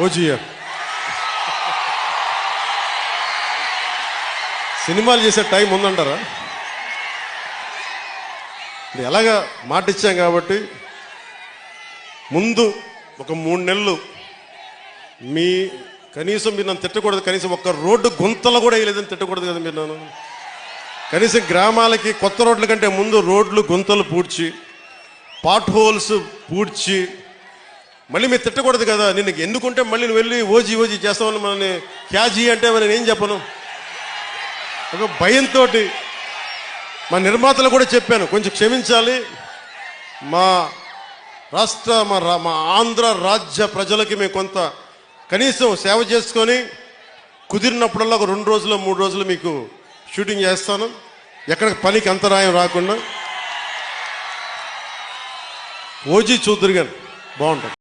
ఓజీయా సినిమాలు చేసే టైం ఉందంటారా? ఎలాగా మాట ఇచ్చాం కాబట్టి ముందు ఒక 3 నెలలు మీ కనీసం మీరు నన్ను తిట్టకూడదు, కనీసం ఒక్క రోడ్డు గుంతలు కూడా వేయలేదని తిట్టకూడదు కదా మీరు నన్ను. కనీసం గ్రామాలకి కొత్త రోడ్ల కంటే ముందు రోడ్లు గుంతలు పూడ్చి పాట్ హోల్స్ పూడ్చి మళ్ళీ మీరు తిట్టకూడదు కదా. నిన్ను ఎన్నుకుంటే మళ్ళీ నువ్వు వెళ్ళి ఓజీ చేస్తామని మనని క్యాజీ అంటే నేను ఏం చెప్పను. ఒక భయంతో మా నిర్మాతలు కూడా చెప్పాను, కొంచెం క్షమించాలి, మా రాష్ట్ర మా ఆంధ్ర రాజ్య ప్రజలకి మేము కొంత కనీసం సేవ చేసుకొని కుదిరినప్పుడల్లా ఒక 2 రోజులు 3 రోజులు మీకు షూటింగ్ చేస్తాను, ఎక్కడ పనికి అంతరాయం రాకుండా. ఓజీ చూద్దరు కానీ బాగుంటుంది.